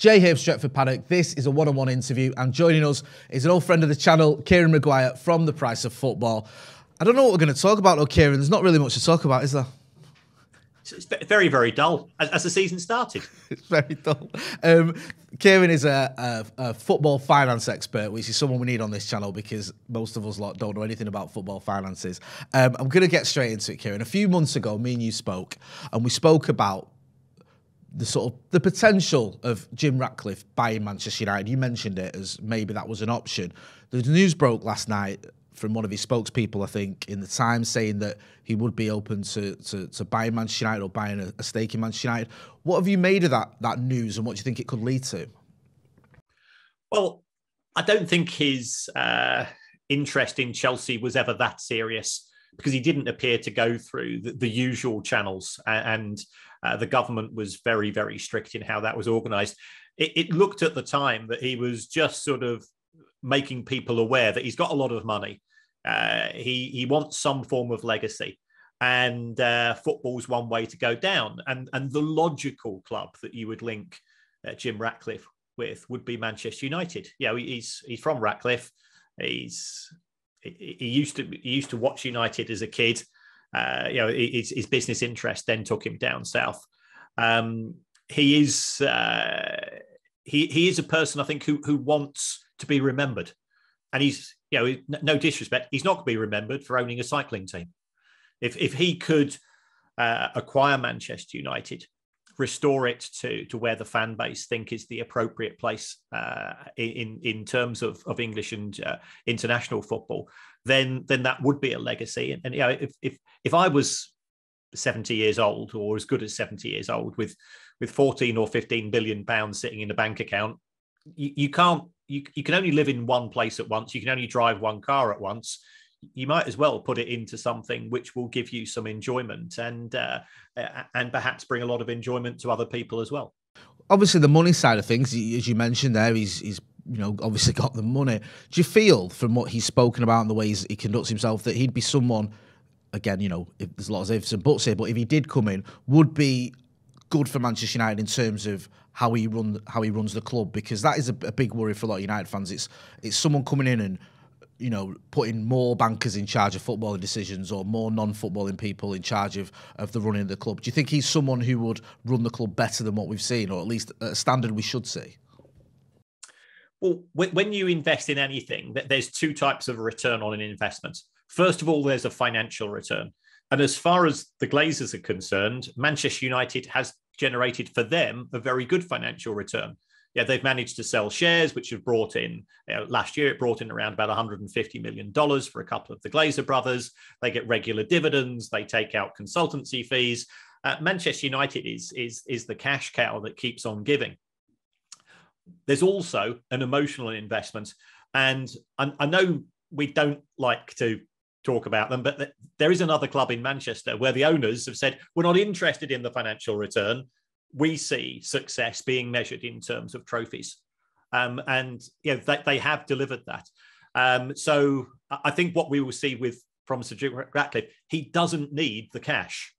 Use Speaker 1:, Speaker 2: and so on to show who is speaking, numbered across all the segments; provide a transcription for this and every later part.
Speaker 1: Jay here from Stretford Paddock. This is a one-on-one interview, and joining us is an old friend of the channel, Kieran Maguire from The Price of Football. I don't know what we're going to talk about though, Kieran. There's not really much to talk about, is there?
Speaker 2: It's very, very dull as the season started.
Speaker 1: It's very dull. Kieran is a football finance expert, which is someone we need on this channel because most of us lot don't know anything about football finances. I'm going to get straight into it, Kieran. A few months ago, me and you spoke, and we spoke about the potential of Jim Ratcliffe buying Manchester United. You mentioned it as maybe that was an option. The news broke last night from one of his spokespeople, I think, in the Times, saying that he would be open to buying Manchester United or buying a stake in Manchester United. What have you made of that news, and what do you think it could lead to?
Speaker 2: Well, I don't think his interest in Chelsea was ever that serious, because he didn't appear to go through the usual channels, and the government was very, very strict in how that was organised. It looked at the time that he was just sort of making people aware that he's got a lot of money. He wants some form of legacy, and football's one way to go down. And the logical club that you would link Jim Ratcliffe with would be Manchester United. Yeah, he's from Ratcliffe. He used to watch United as a kid. His business interest then took him down south. He is a person, I think, who wants to be remembered, and he's, no disrespect, he's not going to be remembered for owning a cycling team. If he could acquire Manchester United, restore it to where the fan base think is the appropriate place in terms of English and international football, then that would be a legacy. And if I was 70 years old, or as good as 70 years old, with 14 or 15 billion pounds sitting in a bank account, you can only live in one place at once. You can only drive one car at once. You might as well put it into something which will give you some enjoyment and perhaps bring a lot of enjoyment to other people as well.
Speaker 1: Obviously, the money side of things, as you mentioned there, he's obviously got the money. Do you feel, from what he's spoken about and the ways he conducts himself, that he'd be someone, again, if there's a lot of ifs and buts here, but if he did come in, would be good for Manchester United in terms of how he runs the club? Because that is a big worry for a lot of United fans. It's someone coming in and putting more bankers in charge of footballing decisions, or more non-footballing people in charge of the running of the club. Do you think he's someone who would run the club better than what we've seen, or at least at a standard we should see?
Speaker 2: Well, when you invest in anything, there's two types of return on an investment. First of all, there's a financial return. And as far as the Glazers are concerned, Manchester United has generated for them a very good financial return. Yeah, they've managed to sell shares, which have brought in, last year it brought in around about $150 million for a couple of the Glazer brothers. They get regular dividends. They take out consultancy fees. Manchester United is the cash cow that keeps on giving. There's also an emotional investment. And I know we don't like to talk about them, but there is another club in Manchester where the owners have said, we're not interested in the financial return. We see success being measured in terms of trophies. They have delivered that. So I think what we will see from Sir Jim Ratcliffe, he doesn't need the cash.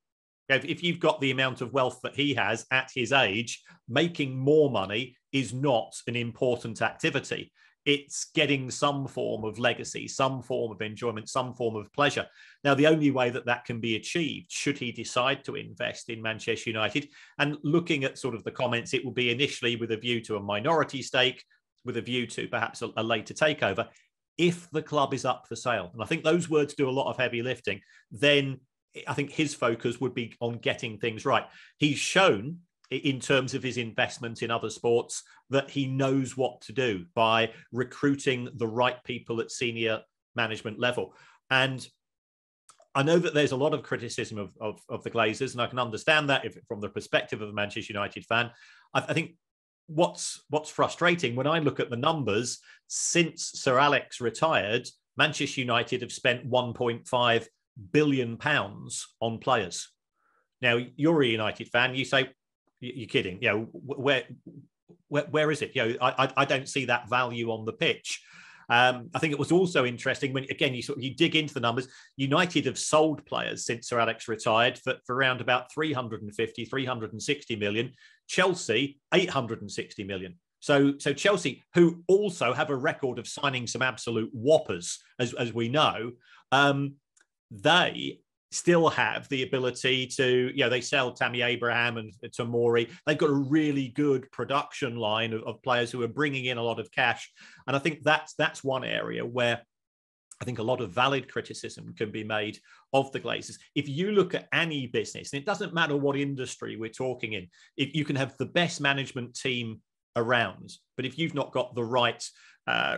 Speaker 2: If you've got the amount of wealth that he has at his age, making more money is not an important activity. It's getting some form of legacy, some form of enjoyment, some form of pleasure. Now, the only way that can be achieved, should he decide to invest in Manchester United, and looking at sort of the comments, it will be initially with a view to a minority stake, with a view to perhaps a later takeover. If the club is up for sale, and I think those words do a lot of heavy lifting, then I think his focus would be on getting things right. He's shown, in terms of his investment in other sports, that he knows what to do by recruiting the right people at senior management level. And I know that there's a lot of criticism of the Glazers, and I can understand that from the perspective of a Manchester United fan. I think what's frustrating, when I look at the numbers, since Sir Alex retired, Manchester United have spent £1.5 billion on players. Now, you're a United fan, you say, you're kidding. Where is it? I don't see that value on the pitch. I think it was also interesting when, again, you dig into the numbers. United have sold players since Sir Alex retired for around about 350, 360 million. Chelsea, 860 million. So Chelsea, who also have a record of signing some absolute whoppers, as we know, they still have the ability to, they sell Tammy Abraham and Tomori. They've got a really good production line of players who are bringing in a lot of cash. And I think that's one area where I think a lot of valid criticism can be made of the Glazers. If you look at any business, and it doesn't matter what industry we're talking in, if you can have the best management team around, but if you've not got the right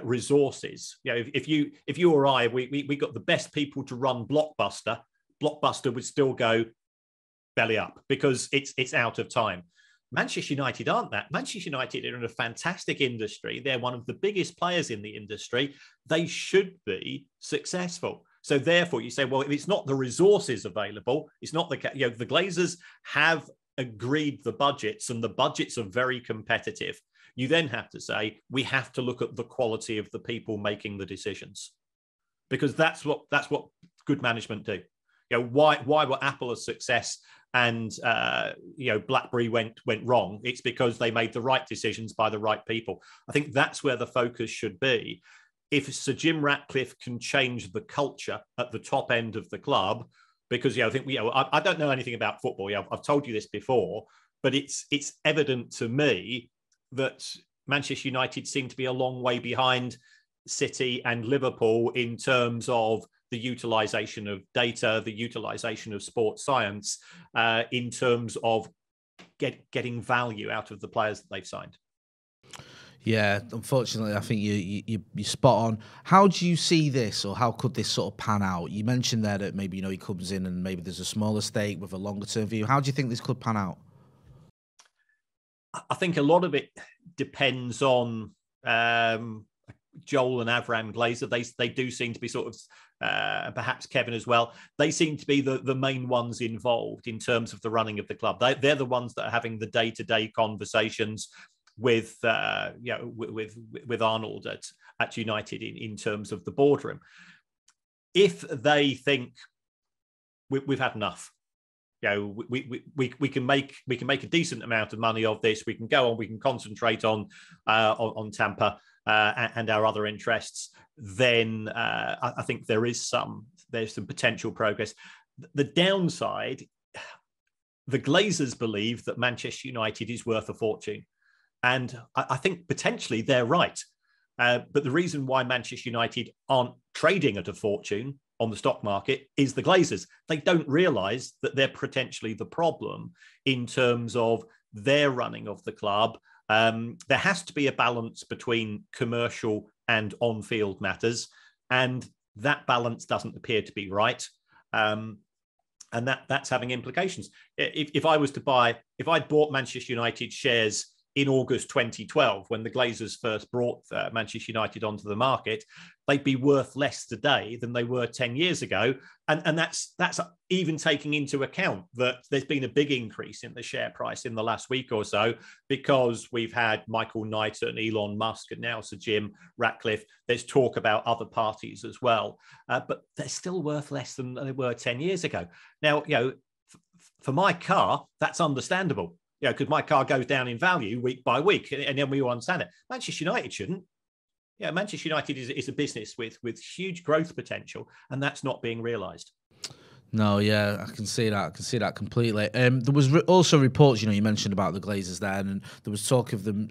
Speaker 2: resources, if you or I, we got the best people to run Blockbuster would still go belly up because it's out of time. Manchester United aren't that. Manchester United are in a fantastic industry. They're one of the biggest players in the industry. They should be successful. So therefore, you say, well, if it's not the resources available, it's not the Glazers have agreed the budgets, and the budgets are very competitive. You then have to say we have to look at the quality of the people making the decisions, because that's what good management do. Why were Apple a success and BlackBerry went wrong? It's because they made the right decisions by the right people. I think that's where the focus should be. If Sir Jim Ratcliffe can change the culture at the top end of the club, because I think I don't know anything about football. I've told you this before, but it's evident to me that Manchester United seem to be a long way behind City and Liverpool in terms of the utilisation of data, the utilisation of sports science, in terms of getting value out of the players that they've signed.
Speaker 1: Yeah, unfortunately, I think you're spot on. How do you see this, or how could this sort of pan out? You mentioned there that maybe he comes in and maybe there's a smaller stake with a longer term view. How do you think this could pan out?
Speaker 2: I think a lot of it depends on Joel and Avram Glazer. They do seem to be sort of, perhaps Kevin as well. They seem to be the main ones involved in terms of the running of the club. They're the ones that are having the day-to-day conversations with Arnold at United in terms of the boardroom. If they think we've had enough, we can make a decent amount of money of this. We can go on. We can concentrate on Tampa and our other interests. Then I think there's some potential progress. The downside, the Glazers believe that Manchester United is worth a fortune, and I think potentially they're right. But the reason why Manchester United aren't trading at a fortune on the stock market is the Glazers. They don't realise that they're potentially the problem in terms of their running of the club. There has to be a balance between commercial and on-field matters, and that balance doesn't appear to be right. And that's having implications. If I'd bought Manchester United shares in August 2012, when the Glazers first brought Manchester United onto the market, they'd be worth less today than they were 10 years ago. And that's even taking into account that there's been a big increase in the share price in the last week or so, because we've had Michael Knight and Elon Musk and now Sir Jim Ratcliffe. There's talk about other parties as well, but they're still worth less than they were 10 years ago. Now, for my car, that's understandable. Because my car goes down in value week by week, and then we all understand it. Manchester United shouldn't. Manchester United is a business with huge growth potential, and that's not being realised.
Speaker 1: No, yeah, I can see that. I can see that completely. There was also reports, you mentioned about the Glazers there, and there was talk of them,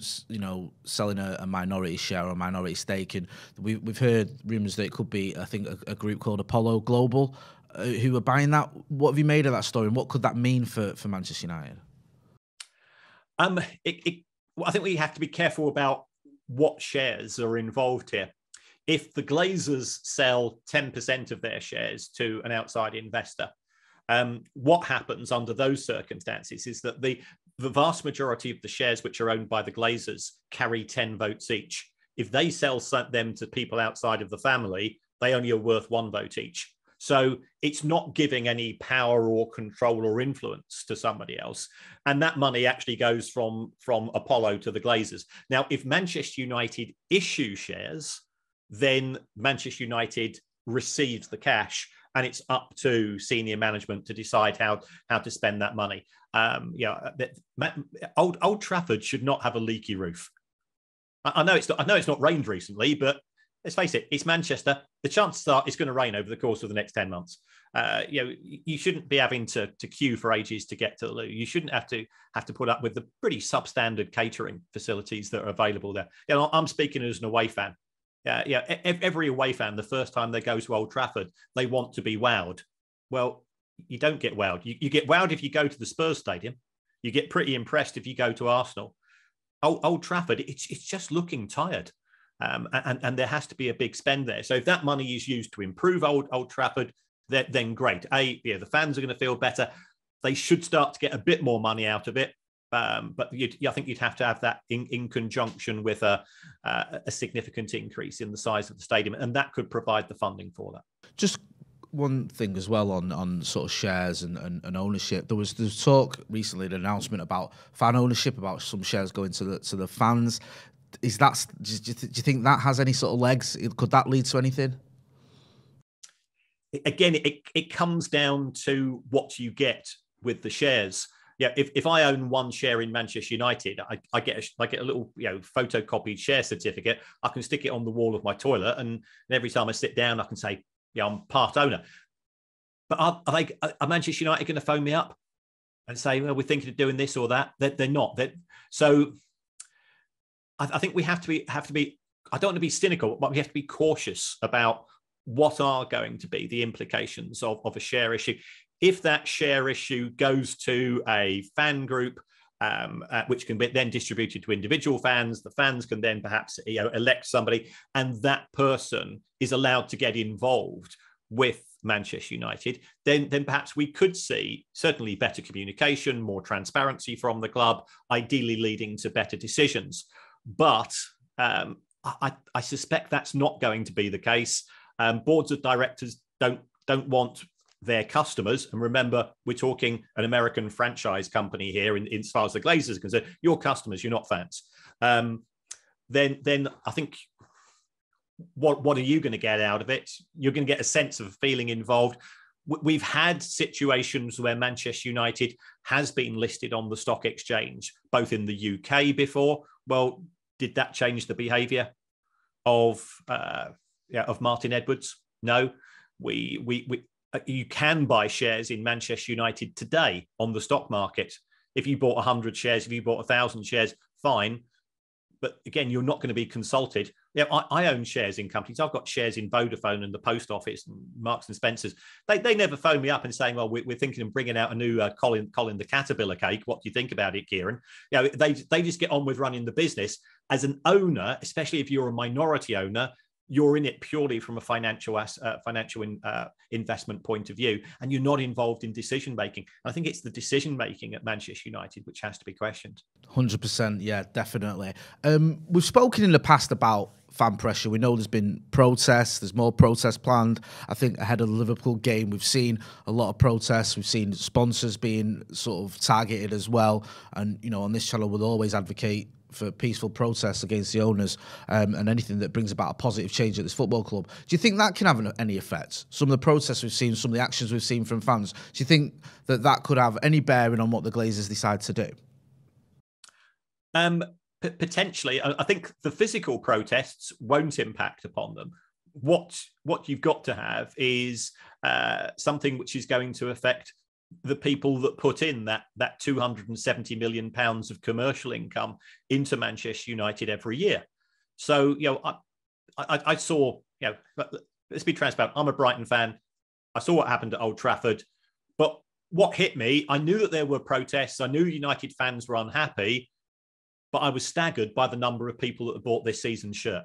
Speaker 1: selling a minority share or a minority stake, and we've heard rumours that it could be, I think, a group called Apollo Global who are buying that. What have you made of that story, and what could that mean for Manchester United?
Speaker 2: I think we have to be careful about what shares are involved here. If the Glazers sell 10% of their shares to an outside investor, what happens under those circumstances is that the vast majority of the shares which are owned by the Glazers carry 10 votes each. If they sell them to people outside of the family, they only are worth 1 vote each. So it's not giving any power or control or influence to somebody else. And that money actually goes from Apollo to the Glazers. Now, if Manchester United issue shares, then Manchester United receives the cash, and it's up to senior management to decide how to spend that money. Old Trafford should not have a leaky roof. I know it's not rained recently, but let's face it, it's Manchester. The chances are it's going to rain over the course of the next 10 months. You shouldn't be having to queue for ages to get to the loo. You shouldn't have to put up with the pretty substandard catering facilities that are available there. I'm speaking as an away fan. Every away fan, the first time they go to Old Trafford, they want to be wowed. Well, you don't get wowed. You get wowed if you go to the Spurs stadium. You get pretty impressed if you go to Arsenal. Old Trafford, it's just looking tired. And there has to be a big spend there. So if that money is used to improve Old Trafford, then great. The fans are going to feel better. They should start to get a bit more money out of it. But I think you'd have to have that in conjunction with a significant increase in the size of the stadium, and that could provide the funding for that.
Speaker 1: Just one thing as well on sort of shares and ownership. There was talk recently, an announcement about fan ownership, about some shares going to the fans. Do you think that has any sort of legs? Could that lead to anything?
Speaker 2: Again, it comes down to what you get with the shares. If I own one share in Manchester United, I get a little photocopied share certificate. I can stick it on the wall of my toilet, and every time I sit down, I can say, I'm part owner. But are Manchester United going to phone me up and say, well, we're thinking of doing this or that? They're not. So I think we have to be. I don't want to be cynical, but we have to be cautious about what are going to be the implications of a share issue. If that share issue goes to a fan group, which can be then distributed to individual fans, the fans can then perhaps elect somebody, and that person is allowed to get involved with Manchester United, then perhaps we could see certainly better communication, more transparency from the club, ideally leading to better decisions. But I suspect that's not going to be the case. Boards of directors don't want their customers, and remember, we're talking an American franchise company here in as far as the Glazers are concerned, your customers, you're not fans. Then I think what are you going to get out of it? You're going to get a sense of feeling involved. We've had situations where Manchester United has been listed on the stock exchange, both in the UK before. Well, did that change the behaviour of Martin Edwards? No. You can buy shares in Manchester United today on the stock market. If you bought 100 shares, if you bought 1,000 shares, fine. But again, you're not going to be consulted. I own shares in companies. I've got shares in Vodafone and the Post Office and Marks and Spencer's. They never phone me up and saying, well, we're thinking of bringing out a new Colin the Caterpillar cake. What do you think about it, Kieran? They just get on with running the business. As an owner, especially if you're a minority owner, you're in it purely from a financial investment point of view, and you're not involved in decision making. I think it's the decision making at Manchester United which has to be questioned.
Speaker 1: 100%, yeah, definitely. We've spoken in the past about fan pressure. We know there's been protests. There's more protests planned. I think ahead of the Liverpool game, we've seen a lot of protests. We've seen sponsors being sort of targeted as well. And on this channel, we'll always advocate for peaceful protests against the owners and anything that brings about a positive change at this football club. Do you think that can have any effect? Some of the protests we've seen, some of the actions we've seen from fans, do you think that could have any bearing on what the Glazers decide to do?
Speaker 2: Potentially. I think the physical protests won't impact upon them. What you've got to have is something which is going to affect the people that put in that £270 million of commercial income into Manchester United every year. So, I saw, let's be transparent. I'm a Brighton fan. I saw what happened at Old Trafford, but what hit me, I knew that there were protests. I knew United fans were unhappy, but I was staggered by the number of people that had bought this season's shirt.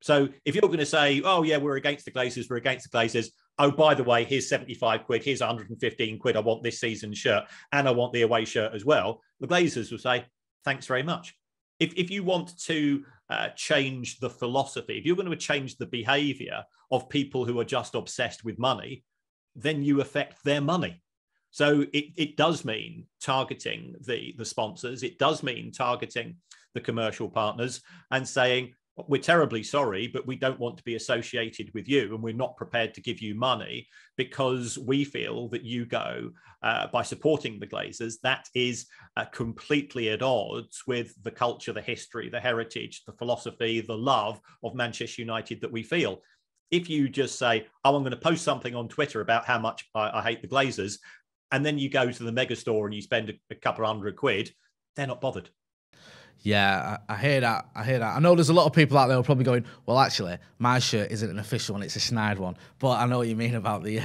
Speaker 2: So if you're going to say, oh yeah, we're against the Glazers, oh, by the way, here's 75 quid, here's 115 quid, I want this season's shirt, and I want the away shirt as well, the Glazers will say, thanks very much. If you want to change the philosophy, if you're going to change the behaviour of people who are just obsessed with money, then you affect their money. So it does mean targeting the sponsors, it does mean targeting the commercial partners and saying, we're terribly sorry, but we don't want to be associated with you, and we're not prepared to give you money because we feel that you go by supporting the Glazers. That is completely at odds with the culture, the history, the heritage, the philosophy, the love of Manchester United that we feel. If you just say, oh, I'm going to post something on Twitter about how much I hate the Glazers, and then you go to the mega store and you spend a couple of £100, they're not bothered.
Speaker 1: Yeah, I hear that. I know there's a lot of people out there who are probably going, well, actually, my shirt isn't an official one, it's a snide one. But I know what you mean about the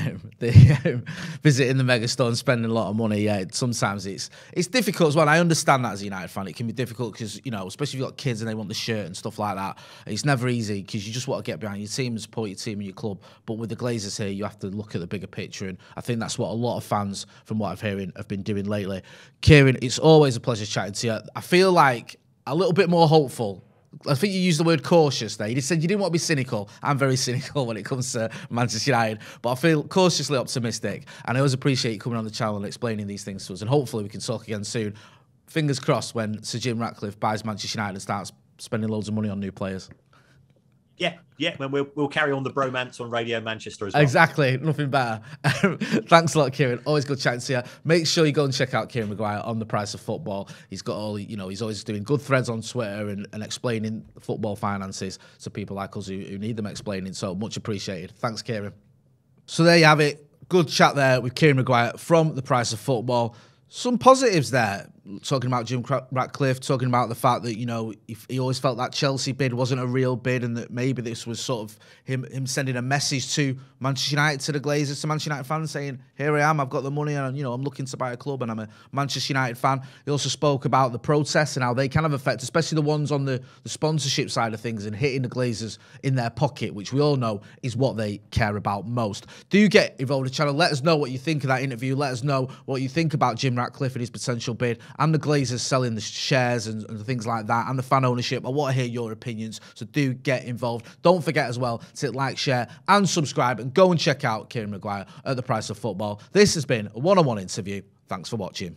Speaker 1: visiting the megastore and spending a lot of money. Yeah, sometimes it's difficult as well. I understand that as a United fan. It can be difficult because, you know, especially if you've got kids and they want the shirt and stuff like that. It's never easy because you just want to get behind your team and support your team and your club. But with the Glazers here, you have to look at the bigger picture. And I think that's what a lot of fans, from what I've hearing, have been doing lately. Kieran, it's always a pleasure chatting to you. I feel like a little bit more hopeful. I think you used the word cautious there. You said you didn't want to be cynical. I'm very cynical when it comes to Manchester United, but I feel cautiously optimistic. And I always appreciate you coming on the channel and explaining these things to us. And hopefully we can talk again soon. Fingers crossed when Sir Jim Ratcliffe buys Manchester United and starts spending loads of money on new players.
Speaker 2: Yeah, and we'll carry on the bromance on Radio Manchester as well.
Speaker 1: Exactly, nothing better. Thanks a lot, Kieran. Always good chatting to you. Make sure you go and check out Kieran Maguire on The Price of Football. He's got all, you know, he's always doing good threads on Twitter and explaining football finances to people like us who need them explaining. So much appreciated. Thanks, Kieran. So there you have it. Good chat there with Kieran Maguire from The Price of Football. Some positives there, talking about Jim Ratcliffe, talking about the fact that, you know, he always felt that Chelsea bid wasn't a real bid and that maybe this was sort of him sending a message to Manchester United, to the Glazers, to Manchester United fans saying, here I am, I've got the money and, you know, I'm looking to buy a club and I'm a Manchester United fan. He also spoke about the protests and how they kind of affect, especially the ones on the sponsorship side of things and hitting the Glazers in their pocket, which we all know is what they care about most. Do get involved in the channel. Let us know what you think of that interview. Let us know what you think about Jim Ratcliffe and his potential bid and the Glazers selling the shares and things like that and the fan ownership. I want to hear your opinions, so do get involved. Don't forget as well to like, share and subscribe and go and check out Kieran Maguire at The Price of Football. This has been a one-on-one interview. Thanks for watching.